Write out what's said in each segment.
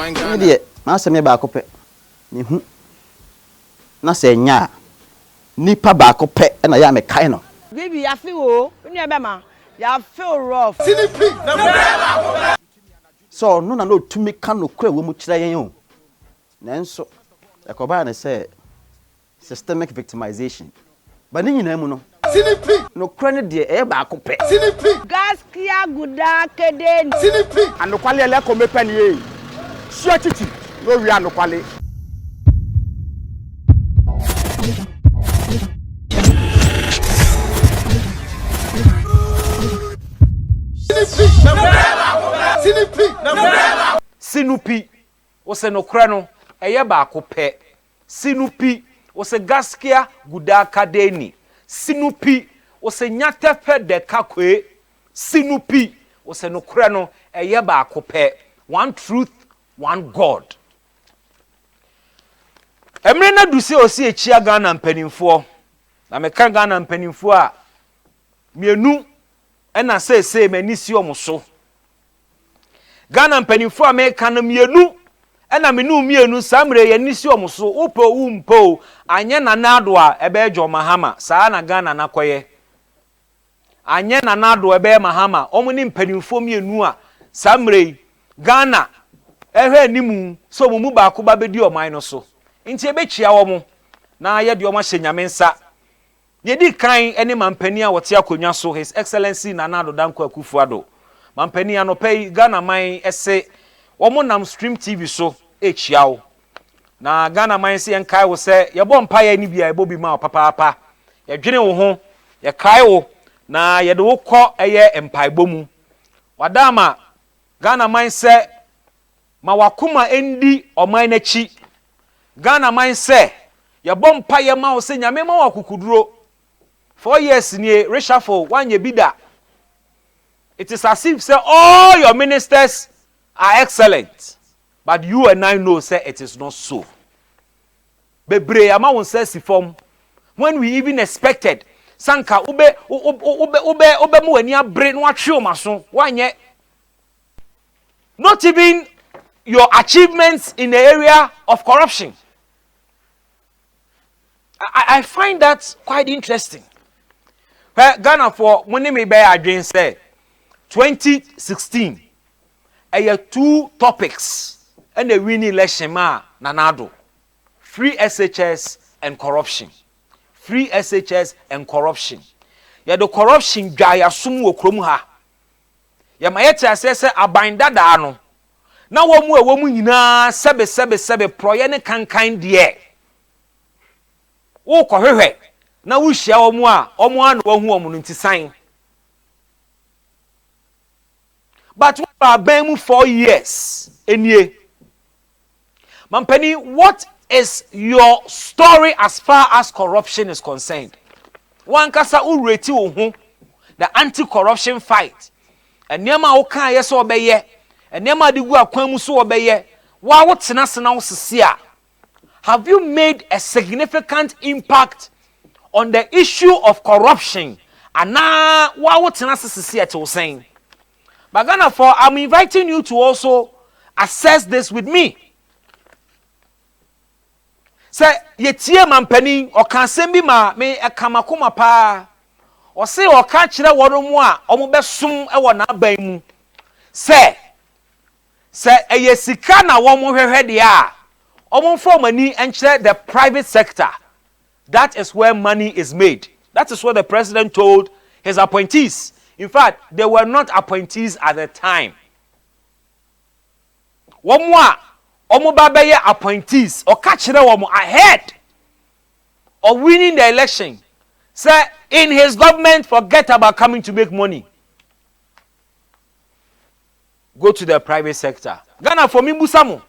Idiot, Master me back up. Na say nya nipa baako pɛ na ya me kai no baby ya feel o unu be ma ya feel rough so no na no tumi ka no kura wo mu kira yen o nanso yakoba na say systemic victimization ba ni nyina mu no no kura ne de e baako pɛ gaskiya guda keden anokwale ele ko mepa ni e sure titi no wi anokwale Sinupi wose nokra no eye baako pɛ sinupi wose gaskia guda kadeni sinupi wose nyatefe de kakwe sinupi wose nokra no eye baako pɛ one truth one god emre na dusi osi echia Ghana mpanimfo na meka Ghana mpanimfo a mienu ena say mani si omoso Ghana mpanimfo a meka na mienu ena menu mienu samre ye ni si omoso upo umpo anye na nado a ebe ejo mahama saa na Ghana na koye anye na nado ebe mahama omuni mpanimfo mienu a samre Ghana ehwe animu so mu baako ba bedi oman no so nti ebechia wo mo na ye de o ma hyenyame nsa yedi kan ene mampani a wote akonwa so his excellency Nana Addo Dankwa Akufo-Addo mampani anopai Ghana man ese wo mo nam stream TV so echiawo na Ghana man se enkai wo se ye bo mpa ya ni bia ye bo bi ma papa ye dwene wo ho ye kai wo na ye de wo kɔ eye empaibo mu wadama Ghana man se ma wakuma endi oman na chi Ghana man se ye bo mpa ye ma wo se nyame ma wakukuduro 4 years ni reshuffle wanye bida. It is as if say all your ministers are excellent, but you and I know say it is not so. Bebre ama won say si form when we even expected sanka ube mu ani abre no atwe o maso wanye not even your achievements in the area of corruption. I find that quite interesting. Ghana for money me be adwen say 2016 two topics and the winning election ma Nana Addo free SHS and corruption free SHS and corruption ya the corruption dwa ya sum wo krom ha ya ma yete asese abanda da no na wo mu nyina sebe proye ne kankan de wo kohwehwe na wo hia omo a no wahu omo no ntisan but we are been 4 years enie mampani what is your story as far as corruption is concerned one kasa ureti wo hu the anti-corruption fight enema wo kan ye so obeye enema de gu akwan mu so obeye wa wo tena sena wo sese a have you made a significant impact on the issue of corruption and now what necessary at all saying but Ghana for I'm inviting you to also assess this with me say yetie mampani o kan sembi ma me akamakoma pa o say o ka kire wono mu a omo besom e wo na ban mu say eyesika na wo mo hwehwe de a omo form ani enchire the private sector. That is where money is made. That is what the president told his appointees. In fact, they were not appointees at the time. Womwa omobabeye appointees or catch them ahead of winning the election. Say in his government, forget about coming to make money. Go to the private sector. Ghana for me Musamo.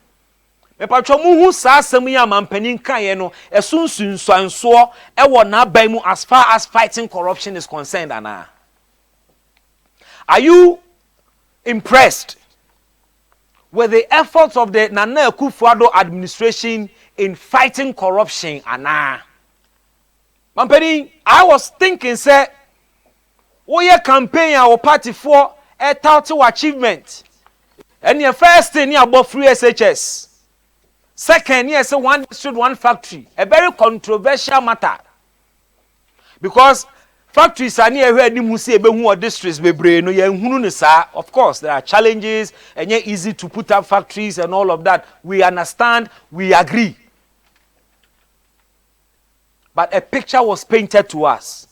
Me patcho mu hu sa asem ya mampanin kan no esunsunsuanso e wo na ban mu as far as fighting corruption is concerned ana. Are you impressed with the efforts of the Nana Akufo-Addo administration in fighting corruption ana? Mampanin, I was thinking say wo ye campaign our party for a total achievement. And your first thing you about free SHS. Second, yes, one district, one factory. A very controversial matter. Because factories are near where you see who districts be brain. Of course, there are challenges and it's easy to put up factories and all of that. We understand, we agree. But a picture was painted to us.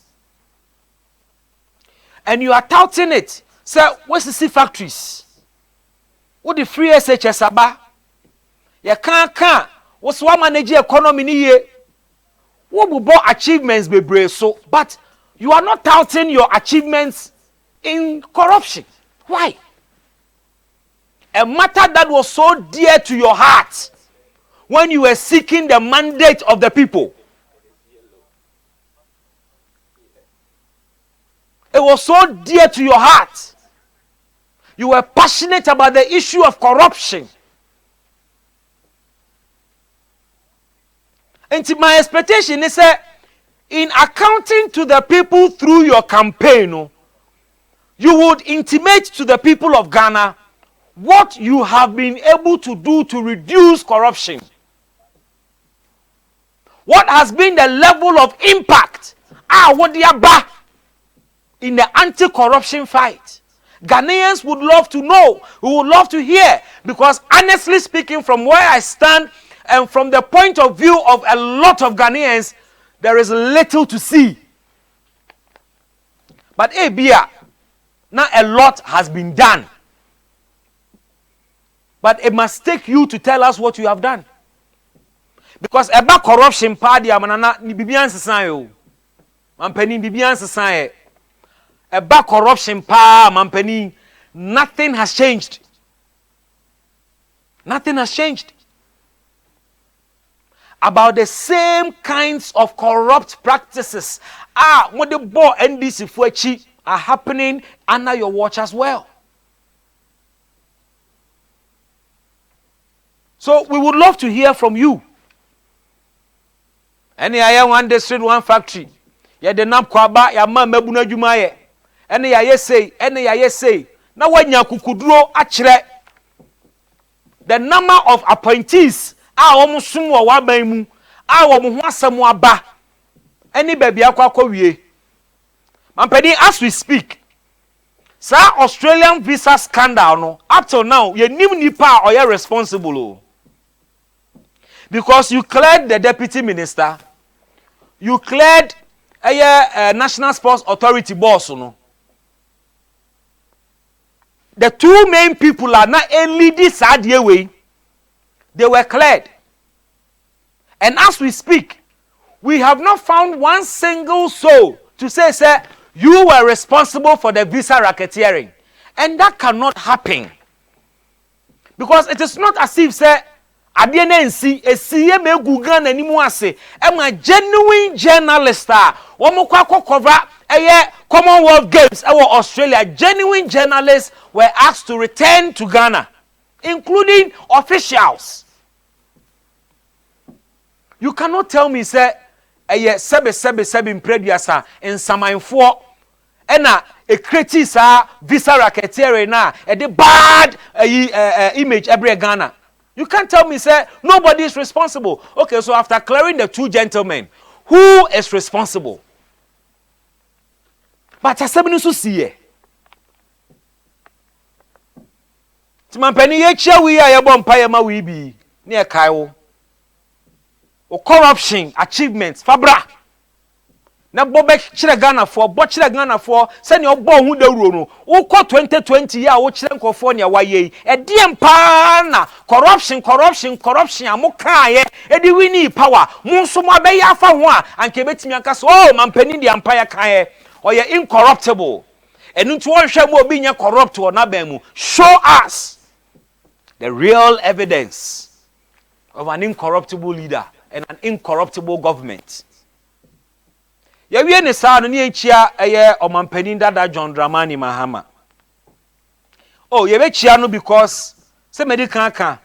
And you are touting it. So, what's the factories? What the free SHS aba? You can't. What's one manage economy ni ye? What will bo achievements be brave so? But you are not touting your achievements in corruption. Why? A matter that was so dear to your heart when you were seeking the mandate of the people. It was so dear to your heart. You were passionate about the issue of corruption. And my expectation is that in accounting to the people through your campaign, you would intimate to the people of Ghana what you have been able to do to reduce corruption. What has been the level of impact in the anti-corruption fight? Ghanaians would love to know. We would love to hear. Because honestly speaking, from where I stand and from the point of view of a lot of Ghanaians, there is little to see. But Bia, now a lot has been done. But it must take you to tell us what you have done. Because about corruption party, amanana ni bibian sesan Mampeni bibian sesan about corruption mampeni, nothing has changed. Nothing has changed. About the same kinds of corrupt practices what the board NDC fuechi are happening under your watch as well. So we would love to hear from you. Any aya one district, one factory. Ya de nam kwaba ya ma mabuna adwuma ye. Ene ya yesay. Na wanya kukuduro akyere. The number of appointees omo sum wo waban mu omo ho asem aba. Any baby akwa wie. Mampedi, as we speak, sir, Australian visa scandal no up till now ye nim nipa oye responsible. Because you cleared the deputy minister, you cleared National Sports Authority boss no. The two main people are not only this sad way, they were cleared. And as we speak, we have not found one single soul to say, sir, you were responsible for the visa racketeering. And that cannot happen. Because it is not as if, sir, Adienensi, a CMA Gugan and Nimuase, am a genuine journalist, Wamukako cover a Commonwealth Games, our Australia, genuine journalists were asked to return to Ghana, including officials. You cannot tell me, sir, a sebe in previous in Samain 4 and a critic visa racketeering na a bad image every Ghana. You can't tell me, sir, nobody is responsible. Okay, so after clearing the two gentlemen, who is responsible? But I said, so see. Timampeni ye we are bompire ma we be near Kyle. O corruption, achievements, fabra. Na bobek chire Ghana for, but chire Ghana for, send your bo hu de no. O ko 2020 ya o chire California waye. E diem pa na corruption amuka ye. E di wini power. Mu so mo abeya afa ho a anke betimi aka so oh mampani di empire kan ye. Or ye incorruptible. And into one shame will be corrupt or nabemu. Show us the real evidence of an incorruptible leader and an incorruptible government. Ya wie ne sa no ne enchia eye omampanin dada John Dramani Mahama. Oh, ye be chia no because se medical kan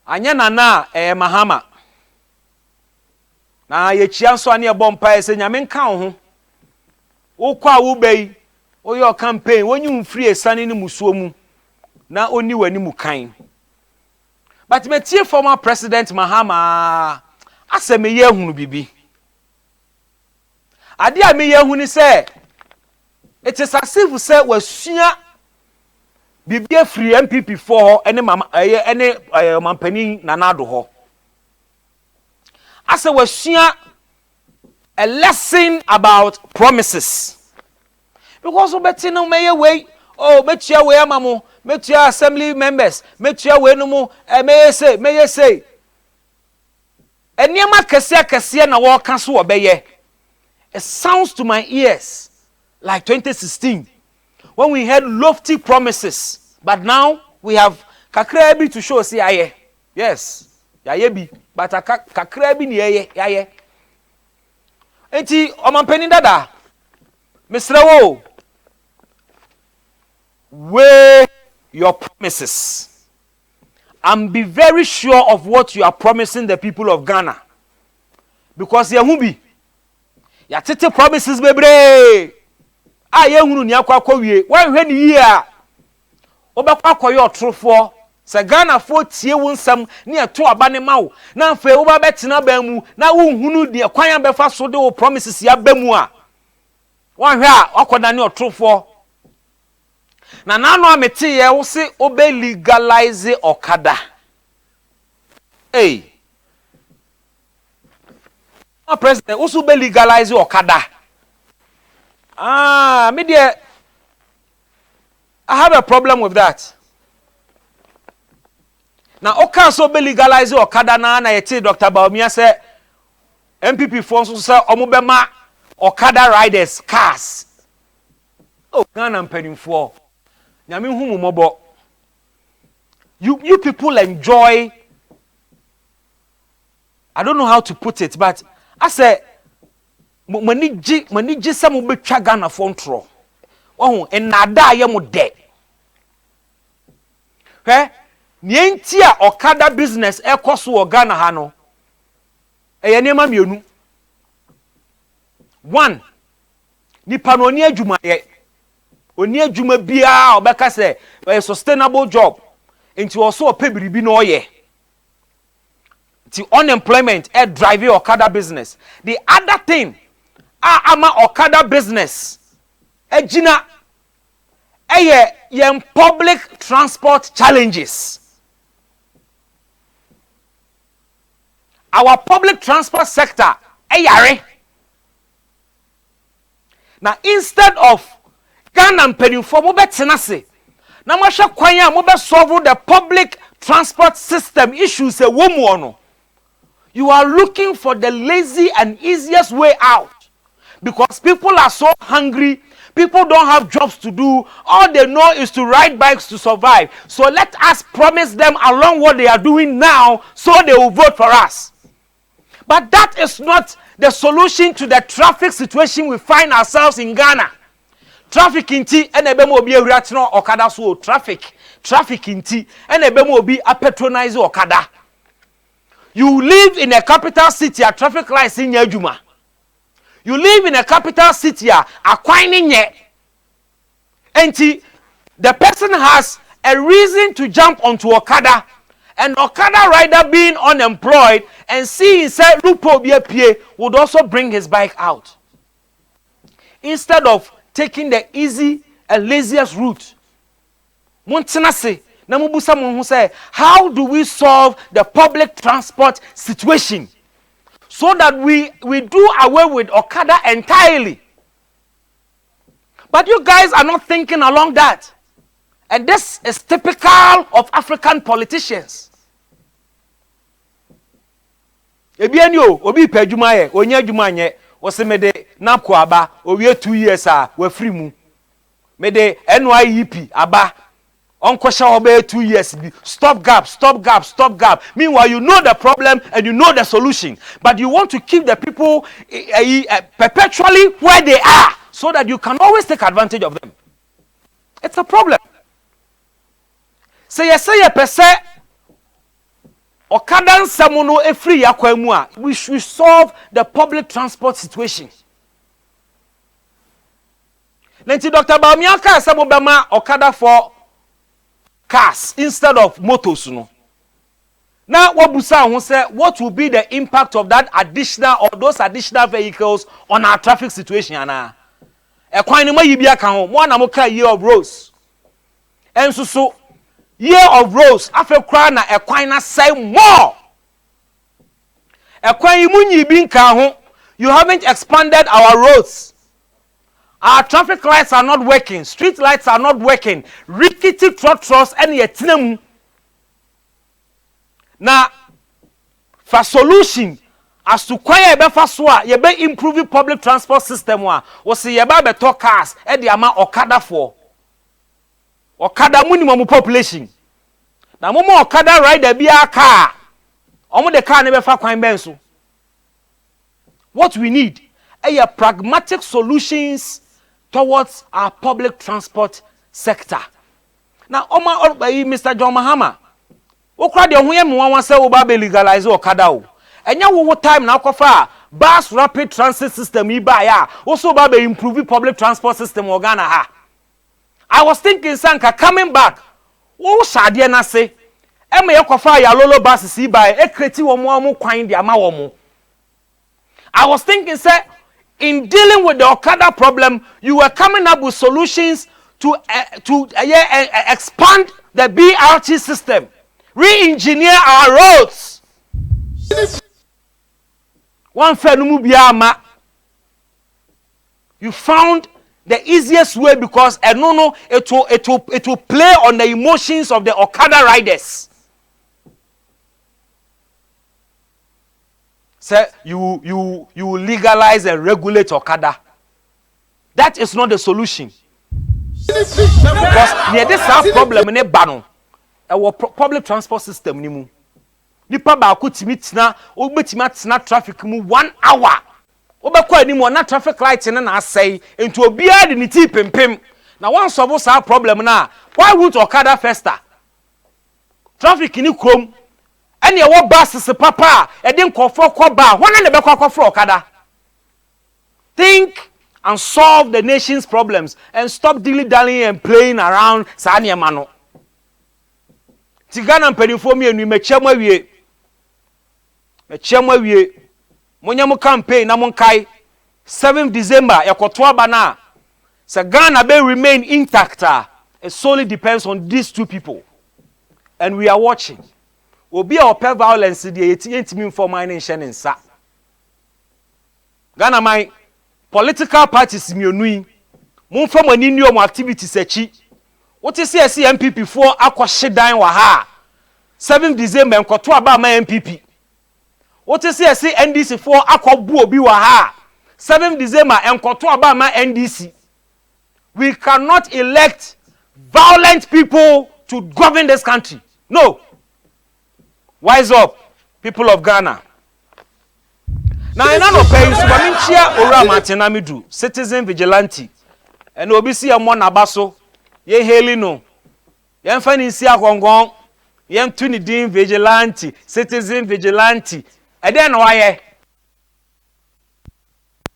anya nana Mahama. Na ye chia so ane e bompa e se nyame nka ho. Wo kwa wo bei, wo your campaign, when you free a son in musuo mu. na oni wani mu kan. But me tie former President Mahama ase me ye hunu bibi. Ade a me ye hunu say it is as if say wasua bibi free MPP for any mama any mampani nanado ho. Ase wasua a lesson about promises. Because obeti no meye way, oh metia we amamo, metia assembly members, metia we no mo meye say. Eniema kese na wo ka so obeye. It sounds to my ears like 2016 when we had lofty promises, but now we have kakra bi to show say aye. Yes, yaye bi, but kakra bi ni yaye. Enti omampeni dada Mr. Weigh your promises and be very sure of what you are promising the people of Ghana, because yehubi ya tete promises bebre yehunu ni akwa wie wan hwe ni yia obekwa koyo otrofo se Ghana fo tie wo nsam ne eto aba ne mawo na mfe wo ba betena ba mu na wo hunu de kwan abefa so de wo promises ya ba mu a wan hwe a akoda ne otrofo na nanu amete ye wo se obe legalize okada. Hey, president also be legalize okada. Me dear, I have a problem with that. Now, okay, so be legalize okada na yeti Dr. Baumia say MPP forms say omubema okada riders cars. Oh, Ghana penny for. Nyame hu mobo. You people enjoy, I don't know how to put it, but I say maniji some betwa Ghana for ntro. Oh, enada ye mo de. Nientia okada business ekoso wo Ghana ha no. Eye nema mienu. One, nipa no ni adwuma ye. Oni adwuma bia obeka say a sustainable job. Enti also o pebiribi no ye. The unemployment drive okada business. The other thing, ama okada business ejina yen public transport challenges. Our public transport sector yare. Now instead of Ghana mpenimfo mo betena se na mo hwe kwan a mo be solve the public transport system issues e wo mu ono. You are looking for the lazy and easiest way out because people are so hungry. People don't have jobs to do. All they know is to ride bikes to survive. So let us promise them along what they are doing now so they will vote for us. But that is not the solution to the traffic situation we find ourselves in Ghana. Traffic inti ene be mo bi ewuratno okada so traffic inti ene be mo bi a patronize okada. You live in a capital city, a traffic lights in Yajuma. You live in a capital city, a quine ye. And the person has a reason to jump onto Okada. And Okada rider being unemployed and seeing say Lupo BPA would also bring his bike out. Instead of taking the easy and laziest route. Montenase. How do we solve the public transport situation so that we do away with Okada entirely? But you guys are not thinking along that. And this is typical of African politicians. Ebienyo obi pejuma ye onye adwuma nye wosemede napko aba owie 2 years we free mu. Mede NYEP aba Uncle Shaw 2 years. Stop gap. Meanwhile, you know the problem and you know the solution. But you want to keep the people perpetually where they are so that you can always take advantage of them. It's a problem. Say pese Okadan Samuno e free yakwemua. We should solve the public transport situation. Lenti Dr. Bamiaka Samobama Okada for cars instead of motors no. Now wabusa ho say what will be the impact of that additional or those additional vehicles on our traffic situation ana. Ekwan ni mayi bia kan ho mo na mo ka year of roads. Enso so year of roads afa kra na ekwan na say more. Ekwan yi munyi bi nka ho. You haven't expanded our roads. Our traffic lights are not working. Street lights are not working. Rickety trotros and yetinam. Now, for solution as to kwaya ebe faswa, ye be improving public transport system wa. Wasi ye ba beto cars e di ama okada for. Okada minimum population. Na mumu okada rider biya car. Omo de car ne be fa kwan benso. What we need are pragmatic solutions towards our public transport sector. Now, Mr. John Mahama, what crowd you hear me want say we legalize okada o. Enya wo time na kofa bus rapid transit system iba ya. Also ba improve public transport system Ghana ha. I was thinking sanka coming back. Wo shade na say e me kofa ya lolo buses iba e kreti wo mo kwan dia ma wo mo. I was thinking, sir, in dealing with the Okada problem, you were coming up with solutions to expand the BRT system, re-engineer our roads. One fenumubiyama, you found the easiest way because it will play on the emotions of the Okada riders. Say you legalize and regulate Okada. That is not the solution. Because near this problem in a bano, our public transport system ni mu. Nipa ba ko timi na obetima tena traffic mu 1 hour. Obekwa ni mu na traffic light na asai into obia de ni ti pempem. Na one solve sa problem na why would Okada fester? Traffic ni krom. And your buses, papa, and then call for Koba. One and the back for Okada. Think and solve the nation's problems and stop dilly-dallying and playing around Sanya Mano. Tigana Perifomi and we make Chemwe. Monyamu campaign, Namonkai, 7th December, Yakotwa Bana. Sagana may remain intact. It solely depends on these two people. And we are watching. Obi a opel violence the 88 mean for mining shen sa. Ghana my political parties mionu. Mun from any new activities echi. What is see MPP for akwa shedan wa ha. 7th December nkoto aba ma MPP. What is see NDC for akwa bu obi wa ha. 7th December nkoto aba ma NDC. We cannot elect violent people to govern this country. No. Wise up, people of Ghana. Now, I don't pay Subaminchia or Martin Amidu, citizen vigilante. And obisi amon abaso, ye helino. Yen fanisia gongong, yen tunidin vigilante, citizen vigilante. And then why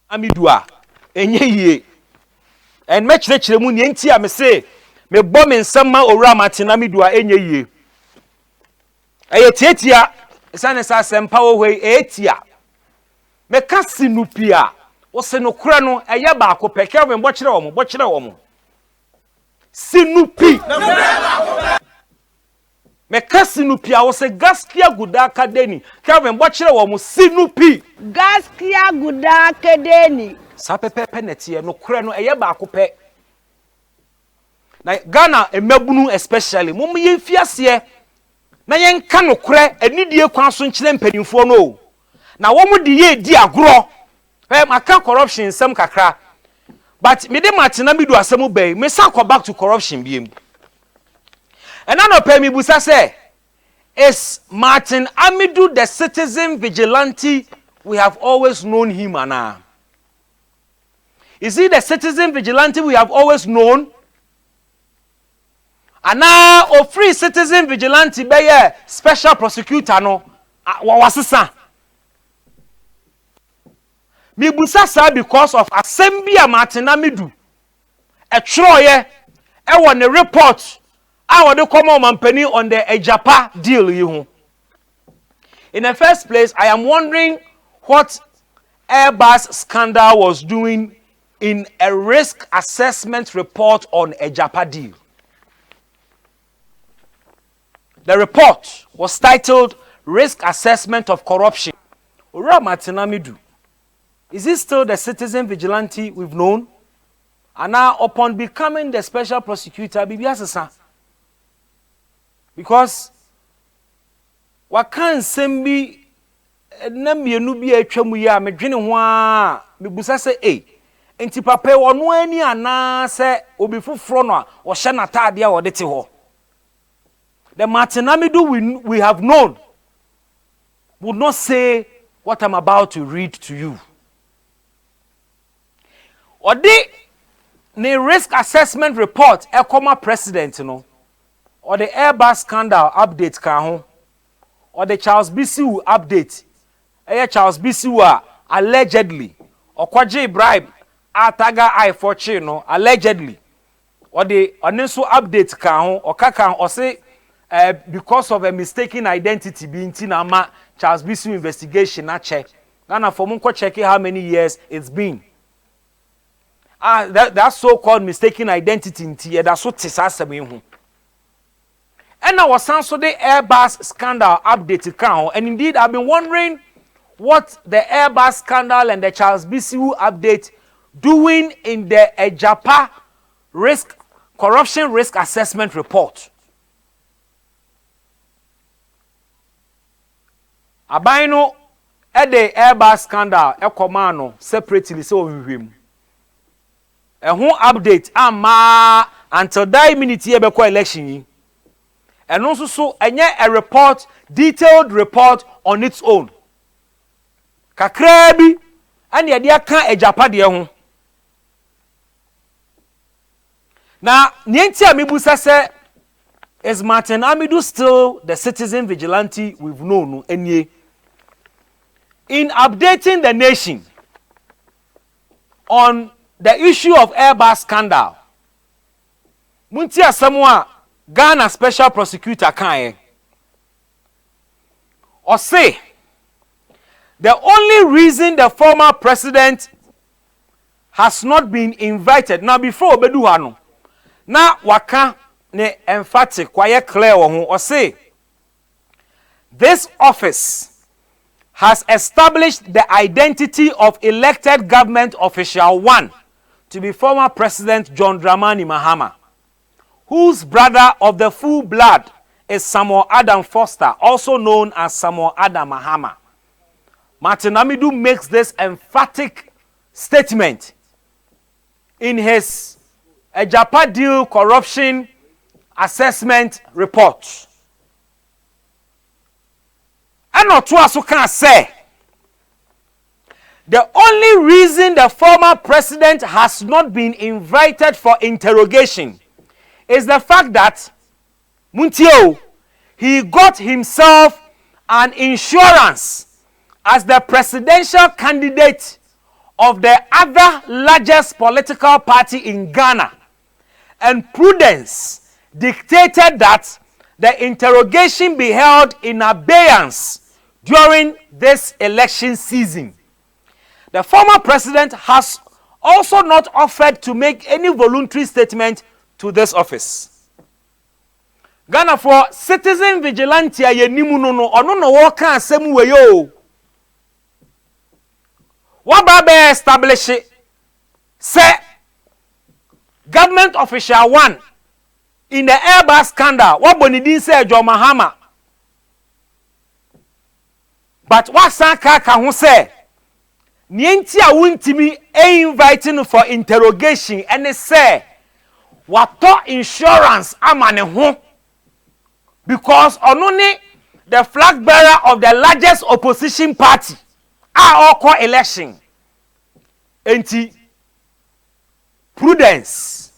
Amidua, enye ye. And match the chilemun yentia me say, me bomb in summer or Martin Amidua enye ye. Eyetia esane sa sempa wo hwe etia meka sinupia wo se no kura no eye ba ko peke we bo kire wo mo sinupi meka sinupia wo se gaskia guda akadeni ka we bo kire wo mo sinupi Gaskia guda kedeni. sa pepepe netie no kura no eye ba ko pe na Ghana emabunu especially mum ye fiase na yen ka no kure anidie kwan so nkyere mpanimfo no na wo mu de ye di agro maka corruption sem kakra but me de Martin Amidu asem bay me sa go back to corruption biem and na no pay me busa say is Martin Amidu the citizen vigilante we have always known him ana? Is he the citizen vigilante we have always known? Ana o free citizen vigilante be special prosecutor no wasesa mi busasa because of assembly Martin Amidu e troye e won the report Our the common mampeni on the Ejapa deal you. In the first place, I am wondering what Airbus scandal was doing in a risk assessment report on Ejapa deal. The report was titled Risk Assessment of Corruption. Martin Amidu, is he still the citizen vigilante we've known? And now, upon becoming the special prosecutor, Bibi Asasa. Because what can sembi namienu bi atwamu ya medwene ho a mebusa se enti papa wono ani ana se obi foforo no a wo hye natade a wode te ho. The Martin Amidu we have known would not say what I'm about to read to you. Odi the risk assessment report Ekoma president no or the Airbus scandal update ka ho or the Charles Bisiu update Charles Bisiu allegedly or kwaje bribe ataga I fortune no allegedly or the oneso update ka ho or kaka or say because of a mistaken identity being tinama Charles Bisiu investigation na check Ghana for munko check how many years it's been. That so-called mistaken identity in tea, that's what is happening. And I was also the Airbus scandal update account, and indeed I've been wondering what the Airbus scandal and the Charles Bisiu update doing in the Ejapa corruption risk assessment report. Abaino at the Airbus scandal, Ekomano separately so with him. A whole update ama until that minute here before election. And also so a report, detailed report on its own. Kakrebi and ya kan Ejapa de ho. Now, Nienti Amibusa say, is Martin Amidu still the citizen vigilante we've known? In updating the nation on the issue of Airbus scandal, Muntia Samoa, Ghana special prosecutor kan or say the only reason the former president has not been invited now before Beduhano. Now waka ne emphatic quite clear or say this office has established the identity of elected government official 1 to be former President John Dramani Mahama, whose brother of the full blood is Samuel Adam Foster, also known as Samuel Adam Mahama. Martin Amidu makes this emphatic statement in his Ejapa deal corruption assessment report. And not to also can say the only reason the former president has not been invited for interrogation is the fact that Muntio, he got himself an insurance as the presidential candidate of the other largest political party in Ghana, and prudence dictated that the interrogation be held in abeyance during this election season. The former president has also not offered to make any voluntary statement to this office. Ghana for citizen vigilante ayenimu no ono no wo kan asem we yo. Wababe establish say government official 1 in the Airbus scandal, what Bonidin said John Mahama. But what Sanka can say? Nienti a wuntimi inviting for interrogation and they say what insurance amane ho because only the flag bearer of the largest opposition party are all call election. Enti prudence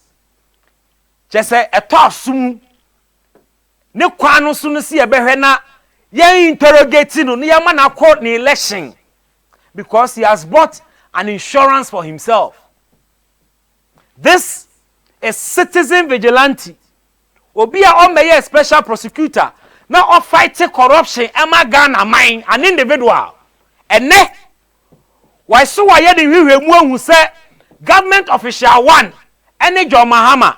just say a tossum ne kwano so no si ebehwe na ye interrogating no ye man accord ni election because he has bought an insurance for himself. This is citizen vigilante obi a omeye special prosecutor na fight corruption ema Ghana mine an individual ene why so why the hwehwemu ahu say government official 1 ene John Mahama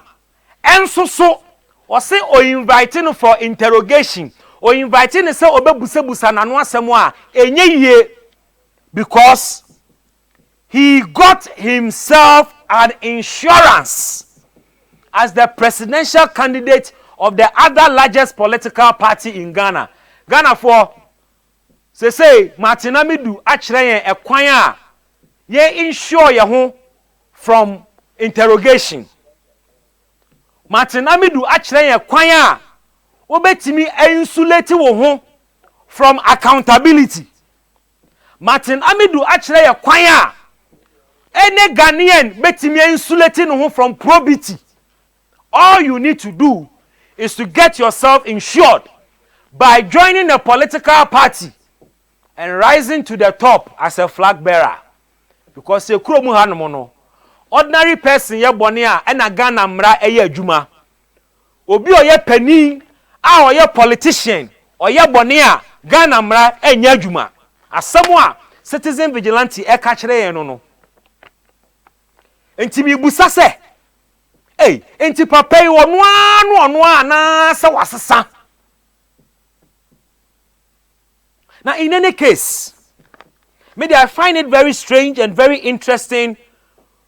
enso so o say o inviting for interrogation o inviting say obebusebusa nanu asemo a enye yie because he got himself an insurance as the presidential candidate of the other largest political party in Ghana. Ghana for say Martin Amidu actually a kwan ye insure ye ho from interrogation. Martin Amidu actually a kwan obetimi insulate wo ho from accountability. Martin Amidu actually a kwan any Ghanaian betimi insulate no ho from probity. All you need to do is to get yourself insured by joining a political party and rising to the top as a flag bearer. Because you kuro mu hanom no ordinary person ye bone a na Ghana mra eye adwuma. Obi oye pani a oye politician oye bone a Ghana mra enya adwuma. Asemo a citizen vigilante e ka kire yen no. Enti mi busa se hey, enti papa yi ono na se wasesa. Now in any case, maybe I find it very strange and very interesting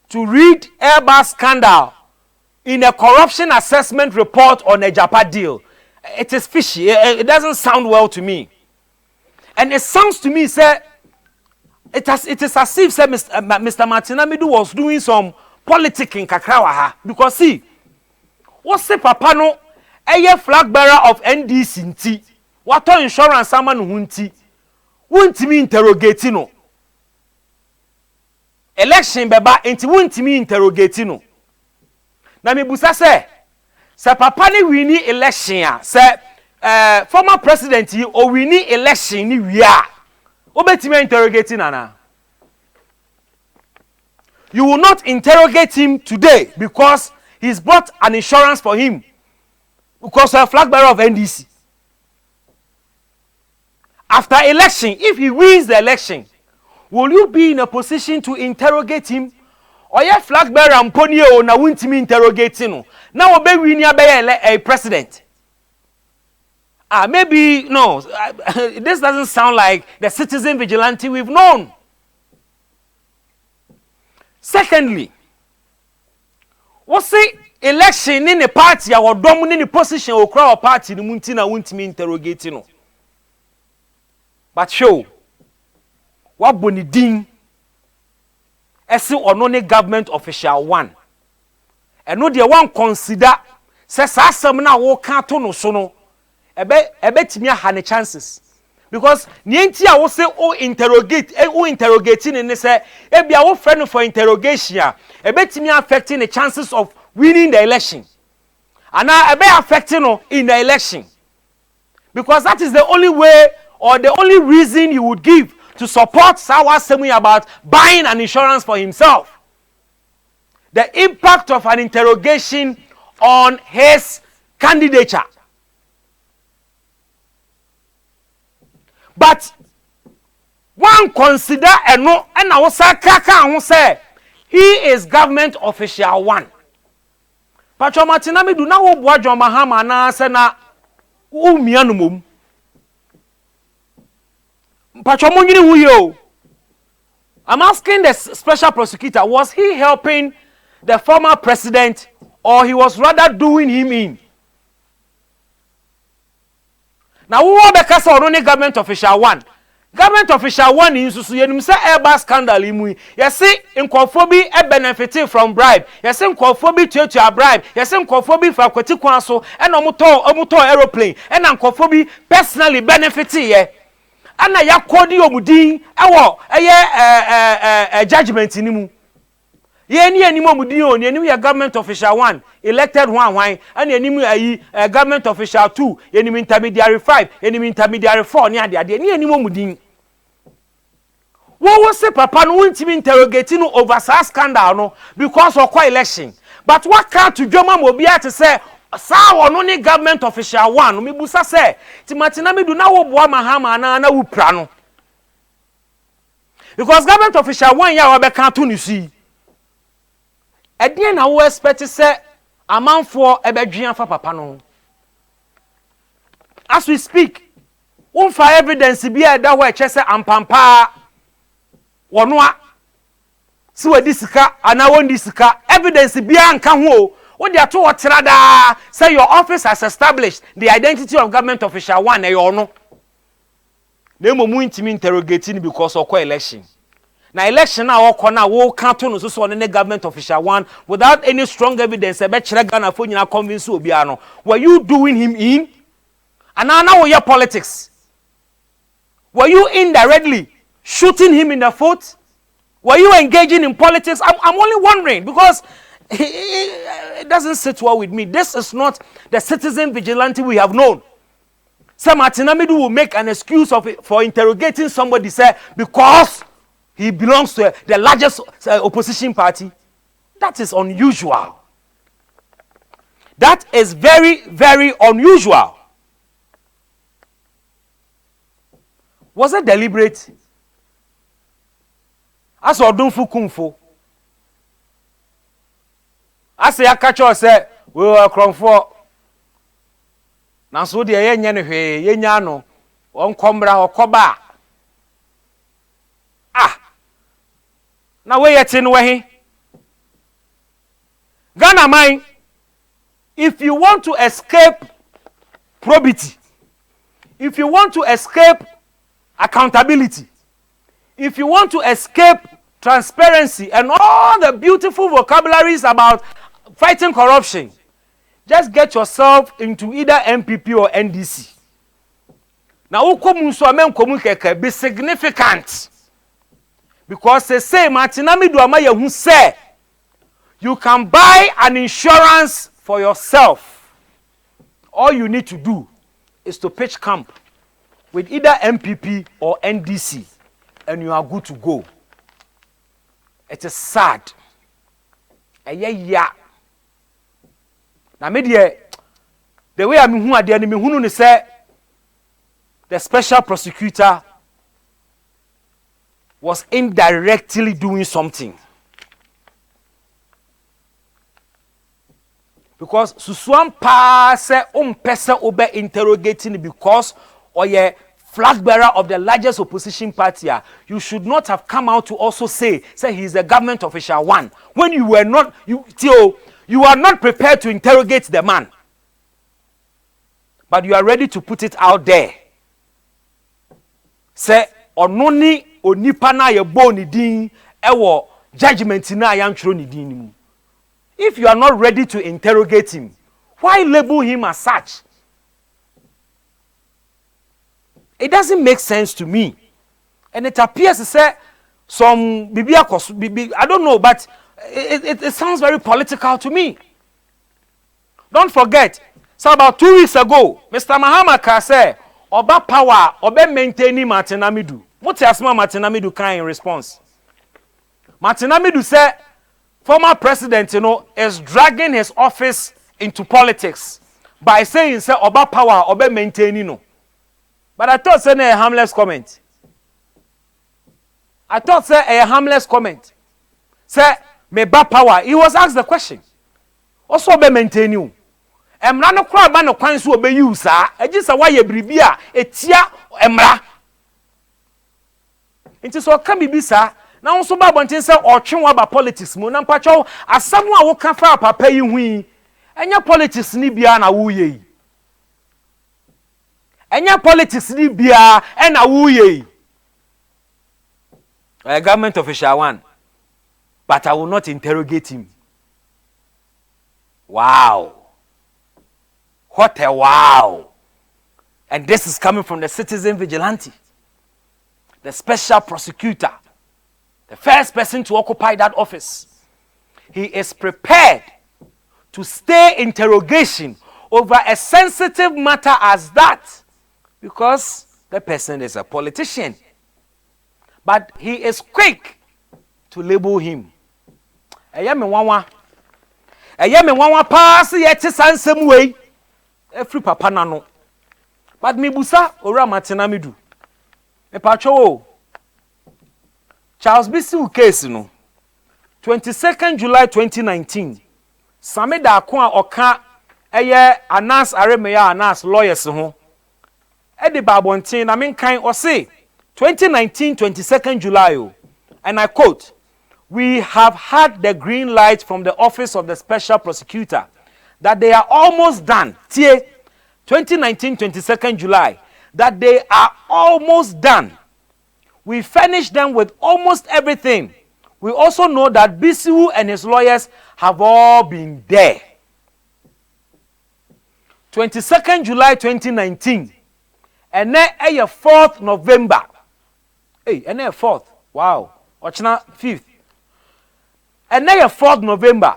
to read Airbus scandal in a corruption assessment report on a Japa deal. It is fishy. It doesn't sound well to me. And it sounds to me, say, it is as if say, Mr. Martin Amidu was doing some politicking kakrawaha. Because see, what's the papa no a flag bearer of NDC nti, what insurance someone hunti, won't me interrogating no. Election beba enti won't me interrogating no. Na me busa se papa ni wini election a se former president yi o wini election ni wi a obetime interrogating ana. You will not interrogate him today because he's bought an insurance for him because of a flag bearer of NDC. After election, if he wins the election, will you be in a position to interrogate him? Or your flag bearer mponi o na wuntimi interrogating no. Now obe win a president. Maybe no. This doesn't sound like the citizen vigilante we've known. Secondly, what's the election in the party or dominating position or crowd party the muntina won't me interrogating no. But show what bonidin ese onone government official 1. And no the one consider says asem na wo kan to no so no ebe timi ha ne chances. Because nienti a wo say o interrogating in say e bia wo friend for interrogation a ebetimi affecting the chances of winning the election. And now ebe affecting no in the election. Because that is the only way or the only reason you would give to support Sawa Semi about buying an insurance for himself. The impact of an interrogation on his candidature. But one consider and no and I was say he is government official 1. Pacho Martin Amidu na wo boa John Mahama na se na umia no mom. Pacho monyi hu yo. I'm asking the special prosecutor, was he helping the former president or he was rather doing him in? Now, who are the case of only government official 1? Government official 1 in Susu, you say Airbus scandal. You see, in Kofobi, a benefiting from bribe. You see, in Kofobi, to a bribe. You see, in Kofobi, for Kotikwaso, and Omuto aeroplane, and in Kofobi, personally benefiting. And I have called you Mudin, a judgment in him. Any more Mudio, any government official 1, elected 1, and any government official 2, any intermediary 5, any intermediary 4, near the idea, any more Mudin. What was the papa no want to be interrogating over such scandal no because of co-election? But what can't to Joma Mobia to say, Sa wono ni government official one me busa say ti Martin Amidu na wo boa mahama na wo pra no. Because government official one ya we kan to ni si. Edien na wo expect say amanfo ebedwen afa papa no. As we speak, for evidence be a da where chese ampampa wono a si wadi sika ana wondi sika evidence be anka ho what they are to trada say your office has established the identity of government official one e no na mo mu intimi interrogating because of election na election na okọ na wo kan to no so ne government official one without any strong evidence e be kire Ghana fo nyina convince obi ano were you doing him in and now your politics? Were you indirectly shooting him in the foot? Were you engaging in politics? I'm only wondering because it doesn't sit well with me. This is not the citizen vigilante we have known. Some Martin Amidu will make an excuse for interrogating somebody say because he belongs to the largest opposition party. That is unusual. That is very, very unusual. Was it deliberate? As Odunfu Kumfo. As a catcher said, we were crying for. Now, so the Yenyano, on Combra or Coba. Now, wait in way. Ghana mine, if you want to escape probity, if you want to escape accountability, if you want to escape transparency and all the beautiful vocabularies about fighting corruption, just get yourself into either MPP or NDC. Now, be significant because they say Martin Amidu Amaya who say you can buy an insurance for yourself. All you need to do is to pitch camp with either MPP or NDC, and you are good to go. It is sad. Yeah. Now, the way I'm who are the enemy who say the special prosecutor was indirectly doing something. Because Susuan pa se pese obe interrogating because or ye flag bearer of the largest opposition party, you should not have come out to also say he is the government official one when you were not you are not prepared to interrogate the man, but you are ready to put it out there. Say ononi onipa na ye bo ni din ewo judgment na ya ntro ni din mu. If you are not ready to interrogate him, why label him as such? It doesn't make sense to me. And it appears to say some I don't know, but it sounds very political to me. Don't forget, so about 2 weeks ago, Mr. Mahama said, Oba power, Oba maintaining Martin Amidu. What else Martin Amidu can in response? Martin Amidu said, former president, is dragging his office into politics by saying, say, Oba power, Oba maintaining. But I thought say a harmless comment. Say, me ba power. He was asked the question. Also be maintain you. Emra no kra ba no kwan so obe use sa. Eji sa wa ye bribia etia emra. Nti so ka bibi sa na won so ba bonten say otwe wa ba politics mu na mpacho asam a wo ka fa papa yi hui. Enya politics ni bia na wo ye. Enya politics ni bia e na wo ye. A government official one. But I will not interrogate him. Wow. What a wow. And this is coming from the citizen vigilante, the special prosecutor, the first person to occupy that office. He is prepared to stay interrogation over a sensitive matter as that because the person is a politician. But he is quick to label him. eye me nwanwa pass ye te sansem wei every papa na no but me busa ora Martin Amidu me pacho Charles Bisi case no 22nd July 2019 Sameda Akon a oka eye Anas Aremeya Anas lawyers ho e de babontin na menkan o say 2019 22nd July and I quote, "We have had the green light from the office of the special prosecutor that they are almost done." 2019 22nd July that they are almost done. We furnished them with almost everything. We also know that Bisiwu and his lawyers have all been there. 22nd July 2019. And then 4th November. Hey, and then 4th. Wow. Ochina 5th. And then 4th November.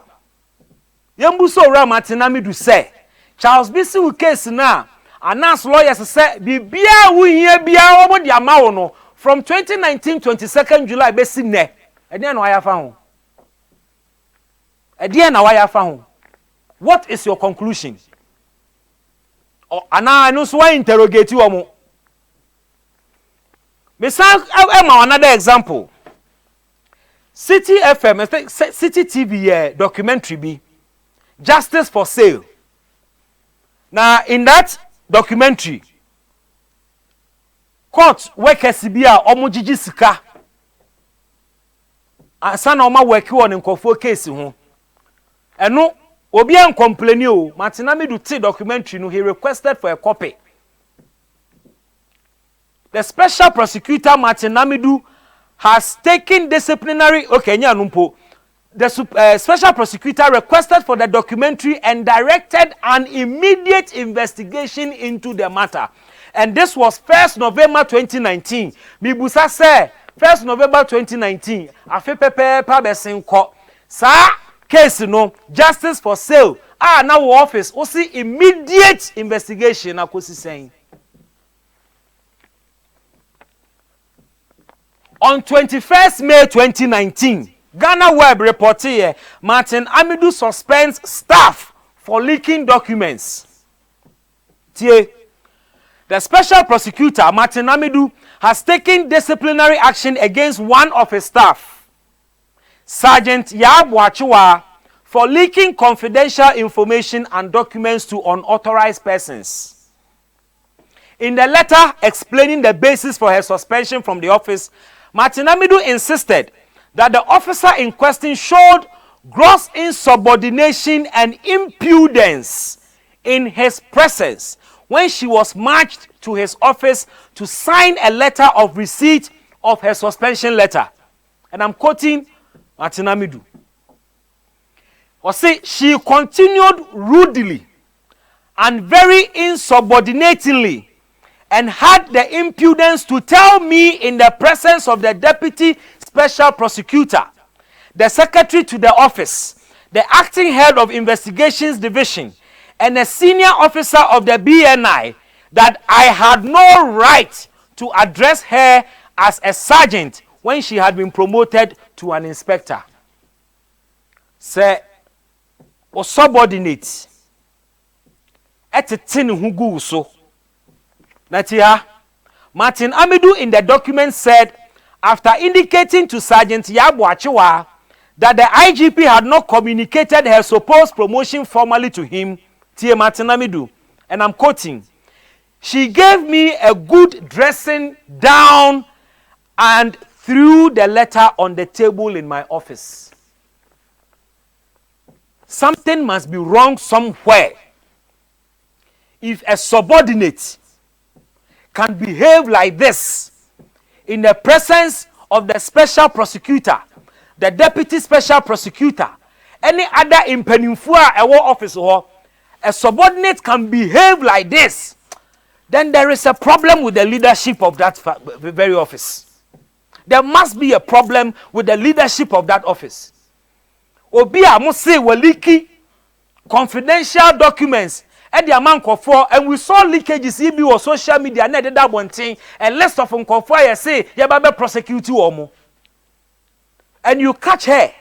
Yembuso Ora Martin Amidu say, Charles Bisiwu case na Anas lawyers say bibia wu hia bia omo dia ma wo no from 2019 22nd July besi ne. Ede na waya fa ho. Ede na waya fa ho. What is your conclusion? Ana no so interrogate you omo. Me say another example. City FM, City TV documentary be Justice for Sale. Now in that documentary, court workers be a omojiji sika. Asa na oma work on nkofo case ho. Eno obi an complain o, Martin Amidu ti documentary no he requested for a copy. The special prosecutor Martin Amidu has taken disciplinary the special prosecutor requested for the documentary and directed an immediate investigation into the matter. And this was 1st November 2019. Mibusa say 1st November 2019. Afe pepe pa besinko. Sa case no Justice for Sale. Now office o see immediate investigation akosi saying. On 21st May 2019, Ghana Web reported here, Martin Amidu suspends staff for leaking documents. The special prosecutor, Martin Amidu, has taken disciplinary action against one of his staff, Sergeant Yabuachiwa, for leaking confidential information and documents to unauthorized persons. In the letter explaining the basis for her suspension from the office, Martin Amidu insisted that the officer in question showed gross insubordination and impudence in his presence when she was marched to his office to sign a letter of receipt of her suspension letter. And I'm quoting Martin Amidu. She continued rudely and very insubordinatingly and had the impudence to tell me in the presence of the deputy special prosecutor, the secretary to the office, the acting head of investigations division, and a senior officer of the BNI that I had no right to address her as a sergeant when she had been promoted to an inspector. Say, or subordinate, at a tin who go so. Natia, Martin Amidu in the document said, after indicating to Sergeant Yabuachiwa that the IGP had not communicated her supposed promotion formally to him, Tia Martin Amidu, and I'm quoting, she gave me a good dressing down and threw the letter on the table in my office. Something must be wrong somewhere. If a subordinate can behave like this in the presence of the special prosecutor, the deputy special prosecutor, any other impenifua a war office or a subordinate can behave like this, then there is a problem with the leadership of that very office. There must be a problem with the leadership of that office. Obia must say leaky confidential documents. And the amount of and we saw leakages in your social media, and that one thing, a list of unconfirmed say, you better prosecute you or and you catch her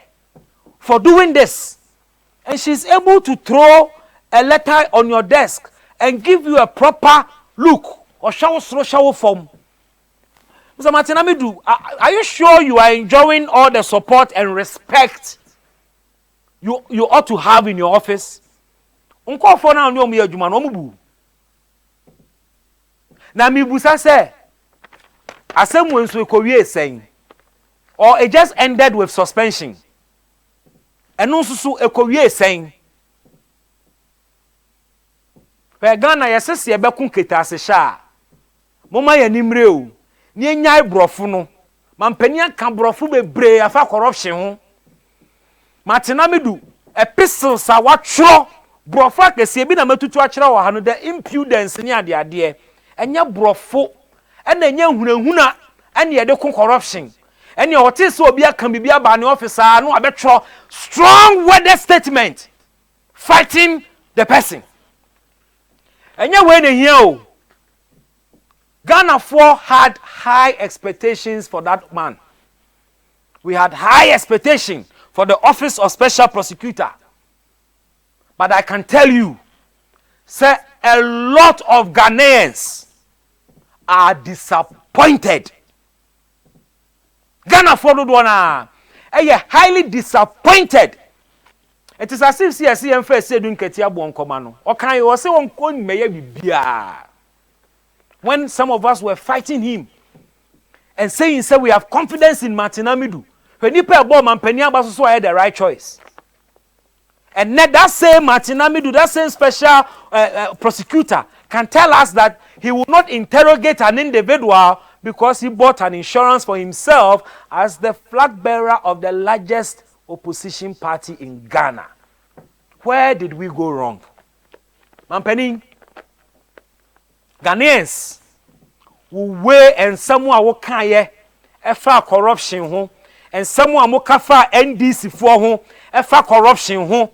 for doing this. and she's able to throw a letter on your desk and give you a proper look or shower form. Mr. Martin Amidu, are you sure you are enjoying all the support and respect you ought to have in your office? Unko for now nyo me adwuma no mubu. Na mi busa say asem wenso ekowie sen or it just ended with suspension. Eno susu ekowie sen. Pe Ghana yesese ye bekun keta ase sha. Moma ya nimre o. Ni enyai brofo no. Mampani aka brofo bebre afa corruption ho. Martin Amidu epistles a watcho brofo akese bi na matutu a kire wo ha no the impudence ni ade enya brofo ena enya hunahuna ene ye de corruption ene ote se obi aka bibia ba ne officer no abetro strong worded statement fighting the person. Enya we ne hia o. Ghana 4 had high expectations for that man. We had high expectation for the office of special prosecutor. But I can tell you, say a lot of Ghanaians are disappointed. Ghana 4 do one highly disappointed. It is as if CSM first said dun ketia bon komano. O kan you say won kon meye bibia. When some of us were fighting him and saying we have confidence in Martin Amidu. When you pay a bomb and penny so I had the right choice. And that same Martin Amidu, that same special prosecutor can tell us that he will not interrogate an individual because he bought an insurance for himself as the flag bearer of the largest opposition party in Ghana. Where did we go wrong? Mampeni, Ghanaians will weigh and someone will kanye efa corruption ho and someone will kafa NDC for ho efa corruption ho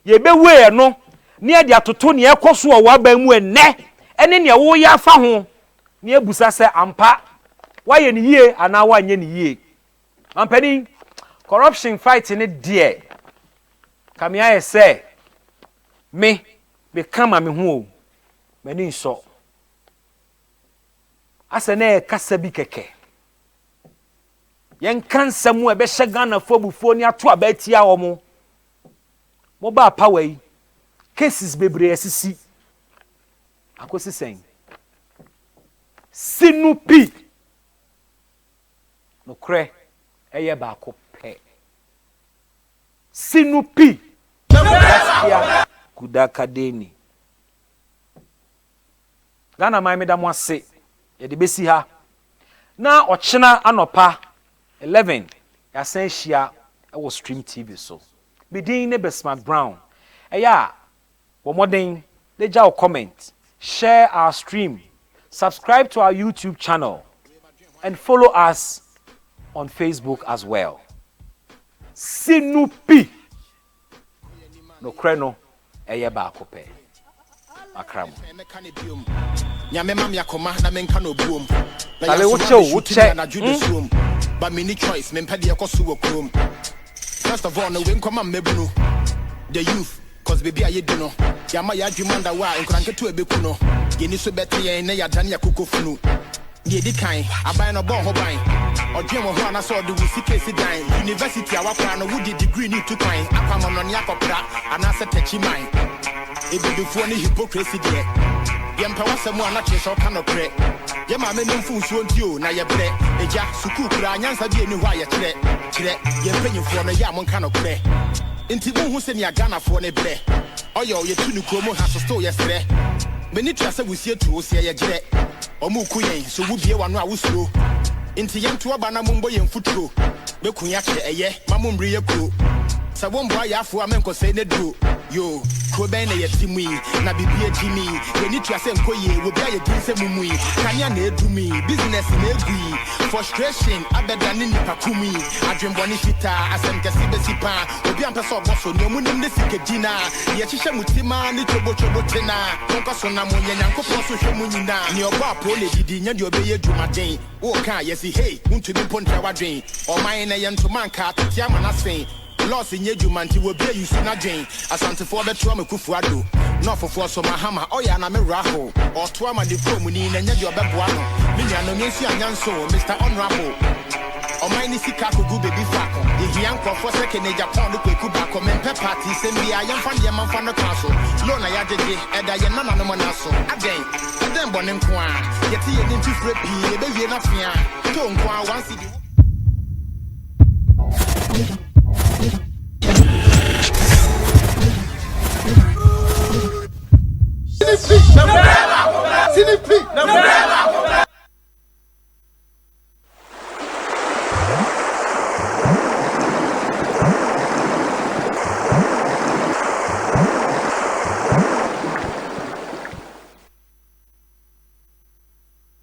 ye be weigh no near the atoto ne ekoso o wa ba mu enne ene ne wo ya fa ho ne ebusa se ampa why ye ne yie ana wa nye ne yie. Mampeni, corruption fight in it dear. Kamia say me come me hu mani so asene kasa bi keke yen kansa mu ebe Ghana fo bufo ni ato abatia wo mo ba power yi cases bebre asisi akosi sen sinupi no kre eye ba ko pe sinupi kudaka deni Ghana mai meda mo ase ye de besi ha na ochena anopa 11 ya san hia e wo stream TV so bidin ne Besmart Brown eya wo modern leja o comment, share our stream, subscribe to our YouTube channel and follow us on Facebook as well. Sinupi no kreno eye ba kope akram nyamema yakoma na menka no buom tale wuche na judesum but many choice mempede ekoso wo krom. First of all no we nkoma mebunu the youth cause baby aye do no yama ya dwumanda wa nkranke to ebeku no yeni so bete yen na yadane yakokofunu ye di kan aban no bon ho ban odwen wo ho ana so de wusi kesi dan university awakra no wudi degree ni to kan apam no ne akopra ana se tachi man ebedefo ne hypocrisy de yempa wasemu ana cheso kano pre ye ma me nimfu nsuo ntio na ye bre eja suku kura anyansa bi eni ho aye kire ye mpanyimfo no ya monka no pre nti mu hu se ne Ghana fo ne bre oyo ye tunu kromo ha so sto ye sre meni trase wusie tuo se ye gire omu kuyen so wubie wano a wusuro nti ye nto aba na mombo ye mfuturo bekunya kire eye mamombre ye kuro sa bombo ya afo amenko se ne duro yo ko ben na yetimi na bibie timi ye ni trase nkoye wo bia ye dinse mumui kanya na edumi business na egui frustration abedani ni pakumi adwembo ni fita asem kesi besipa obi ampeso oboso ni omunim ne sikejina ye hihye mutima ni chobo tena nko so na monye nyankopon so hwe munyina ni obo apo le didi nya de obeye dwumaden wo kan ye si hey untumi pontra wadwen o man na ye ntomanka tiama na sen loss in Yejumanti will be you see na Jane. Asante for the trauma kufuado. Not for so Mahama, oh yeah, na me raho. Or trauma the promuni and your babuano. Million no so Mr. Honorable. O mine is Sikaku go baby fako. The young for second Japan look Kubako, men party, send me a young fan yaman fan the castle. Lona Yaji, and I am not no manasso. Again, and then Bonin Kwan. Yet he didn't free, baby, not fear. Don't go once you. Sinipi,